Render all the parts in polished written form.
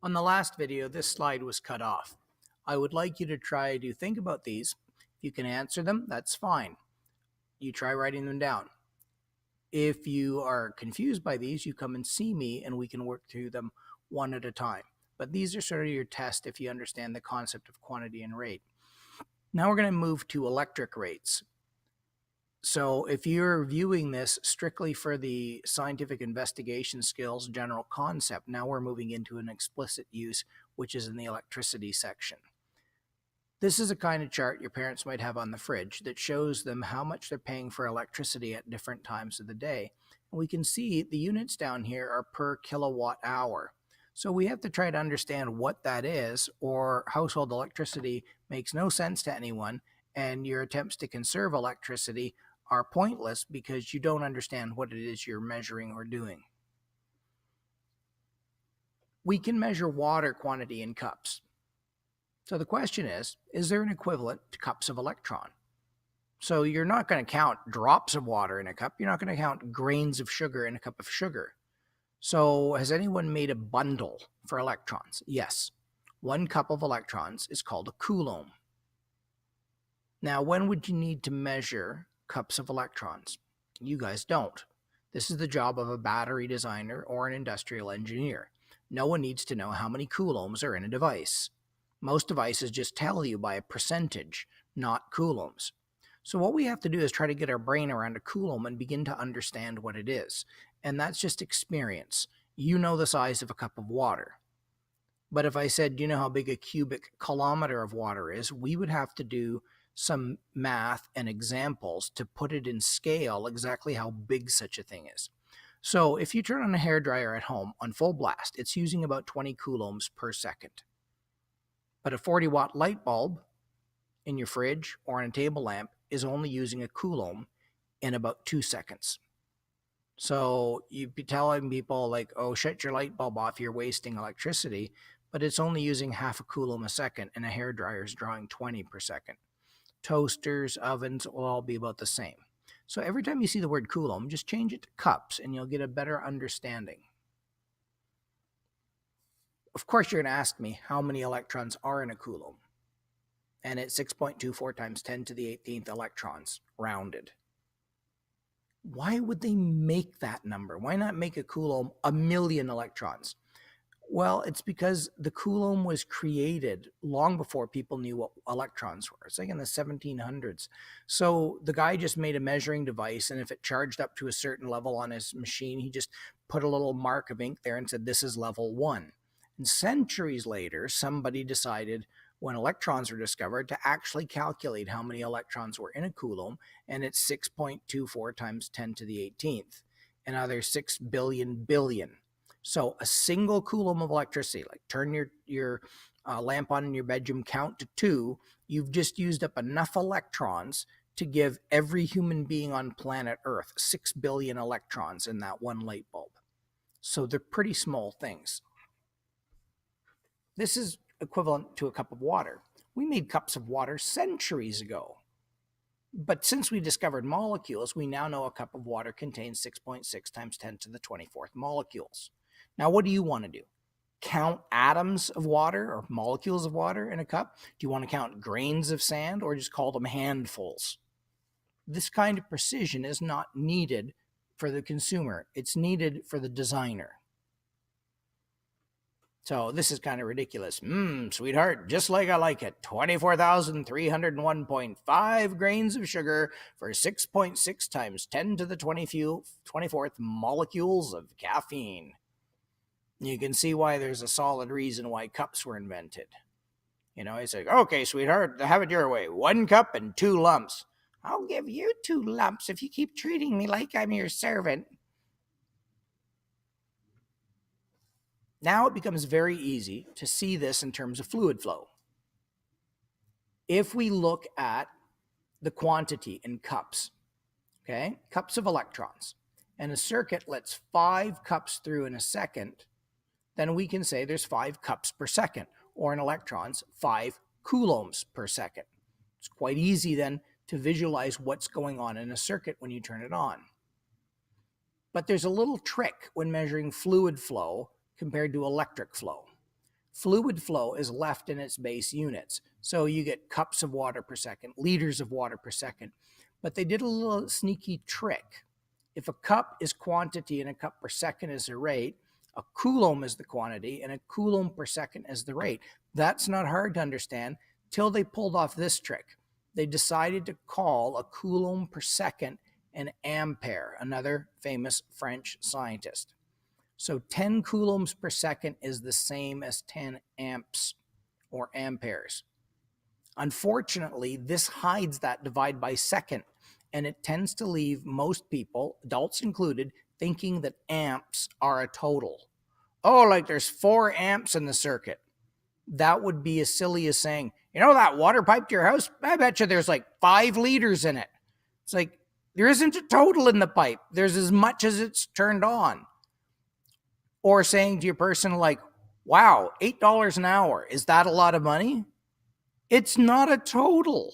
On the last video, this slide was cut off. I would like you to try to think about these. If you can answer them, that's fine. You try writing them down. If you are confused by these, you come and see me and we can work through them one at a time. But these are sort of your test if you understand the concept of quantity and rate. Now we're going to move to electric rates. So if you're viewing this strictly for the scientific investigation skills general concept, now we're moving into an explicit use, which is in the electricity section. This is a kind of chart your parents might have on the fridge that shows them how much they're paying for electricity at different times of the day. And we can see the units down here are per kilowatt hour. So we have to try to understand what that is, or household electricity makes no sense to anyone, and your attempts to conserve electricity are pointless because you don't understand what it is you're measuring or doing. We can measure water quantity in cups. So the question is there an equivalent to cups of electron? So you're not going to count drops of water in a cup. You're not going to count grains of sugar in a cup of sugar. So has anyone made a bundle for electrons? Yes. 1 cup of electrons is called a Coulomb. Now, when would you need to measure cups of electrons? You guys don't. This is the job of a battery designer or an industrial engineer. No one needs to know how many coulombs are in a device. Most devices just tell you by a percentage, not coulombs. So what we have to do is try to get our brain around a coulomb and begin to understand what it is. And that's just experience. You know the size of a cup of water. But if I said, do you know how big a cubic kilometer of water is, we would have to do some math and examples to put it in scale exactly how big such a thing is. So if you turn on a hairdryer at home on full blast, it's using about 20 coulombs per second. But a 40-watt light bulb in your fridge or on a table lamp is only using a coulomb in about 2 seconds. So you'd be telling people like, oh, shut your light bulb off, you're wasting electricity, but it's only using half a coulomb a second, and a hairdryer is drawing 20 per second. Toasters, ovens will all be about the same. So every time you see the word Coulomb, just change it to cups and you'll get a better understanding. Of course, you're going to ask me how many electrons are in a Coulomb. And it's 6.24 times 10 to the 18th electrons, rounded. Why would they make that number? Why not make a Coulomb 1,000,000 electrons? Well, it's because the Coulomb was created long before people knew what electrons were. It's like in the 1700s. So the guy just made a measuring device, and if it charged up to a certain level on his machine, he just put a little mark of ink there and said, this is level 1. And centuries later, somebody decided, when electrons were discovered, to actually calculate how many electrons were in a Coulomb, and it's 6.24 times 10 to the 18th. Another 6 billion billion. So a single coulomb of electricity, like turn your lamp on in your bedroom, count to 2, you've just used up enough electrons to give every human being on planet Earth 6 billion electrons in that one light bulb. So they're pretty small things. This is equivalent to a cup of water. We made cups of water centuries ago. But since we discovered molecules, we now know a cup of water contains 6.6 times 10 to the 24th molecules. Now, what do you want to do? Count atoms of water or molecules of water in a cup? Do you want to count grains of sand or just call them handfuls? This kind of precision is not needed for the consumer. It's needed for the designer. So this is kind of ridiculous. Sweetheart, just like I like it. 24,301.5 grains of sugar for 6.6 times 10 to the 24th molecules of caffeine. You can see why there's a solid reason why cups were invented. You know, he's like, okay, sweetheart, have it your way. 1 cup and 2 lumps. I'll give you 2 lumps if you keep treating me like I'm your servant. Now it becomes very easy to see this in terms of fluid flow. If we look at the quantity in cups, okay, cups of electrons, and a circuit lets 5 cups through in a second, then we can say there's 5 cups per second, or in electrons, 5 coulombs per second. It's quite easy then to visualize what's going on in a circuit when you turn it on. But there's a little trick when measuring fluid flow compared to electric flow. Fluid flow is left in its base units. So you get cups of water per second, liters of water per second. But they did a little sneaky trick. If a cup is quantity and a cup per second is the rate, a Coulomb is the quantity and a Coulomb per second is the rate. That's not hard to understand till they pulled off this trick. They decided to call a Coulomb per second an ampere, another famous French scientist. So 10 coulombs per second is the same as 10 amps or amperes. Unfortunately, this hides that divide by second, and it tends to leave most people, adults included, thinking that amps are a total. Oh, like there's 4 amps in the circuit. That would be as silly as saying, you know that water pipe to your house? I bet you there's like 5 liters in it. It's like, there isn't a total in the pipe. There's as much as it's turned on. Or saying to your person like, wow, $8 an hour, is that a lot of money? It's not a total.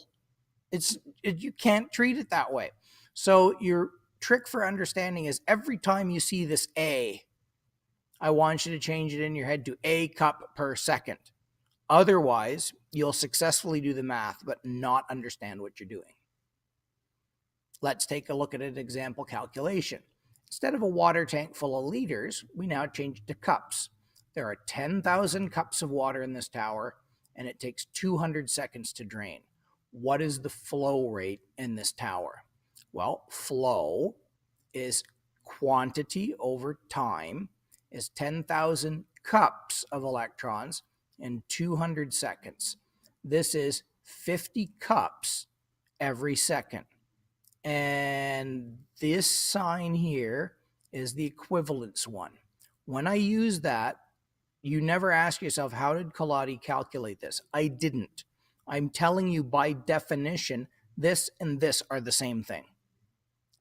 You can't treat it that way. So your trick for understanding is every time you see this A, I want you to change it in your head to a cup per second. Otherwise, you'll successfully do the math, but not understand what you're doing. Let's take a look at an example calculation. Instead of a water tank full of liters, we now change it to cups. There are 10,000 cups of water in this tower, and it takes 200 seconds to drain. What is the flow rate in this tower? Well, flow is quantity over time, is 10,000 cups of electrons in 200 seconds. This is 50 cups every second. And this sign here is the equivalence one. When I use that, you never ask yourself, how did Coulomb calculate this? I didn't. I'm telling you by definition, this and this are the same thing.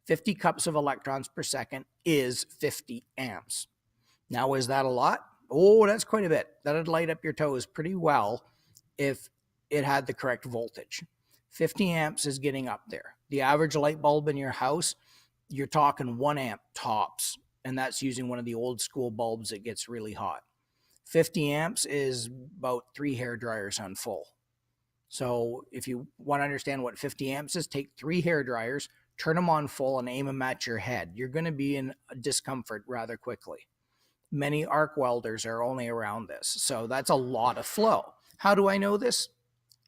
50 cups of electrons per second is 50 amps. Now, is that a lot? Oh, that's quite a bit. That'd light up your toes pretty well if it had the correct voltage. 50 amps is getting up there. The average light bulb in your house, you're talking 1 amp tops, and that's using one of the old school bulbs that gets really hot. 50 amps is about 3 hair dryers on full. So if you want to understand what 50 amps is, take 3 hair dryers, turn them on full, and aim them at your head. You're going to be in discomfort rather quickly. Many arc welders are only around this, so that's a lot of flow. How do I know this?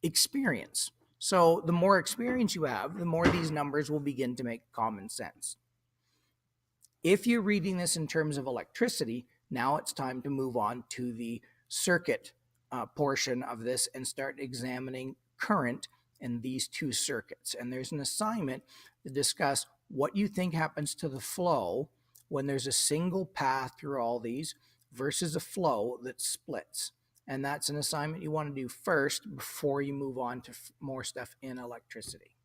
Experience. So the more experience you have, the more these numbers will begin to make common sense. If you're reading this in terms of electricity, now it's time to move on to the circuit portion of this and start examining current in these 2 circuits. And there's an assignment to discuss what you think happens to the flow when there's a single path through all these versus a flow that splits. And that's an assignment you want to do first before you move on to more stuff in electricity.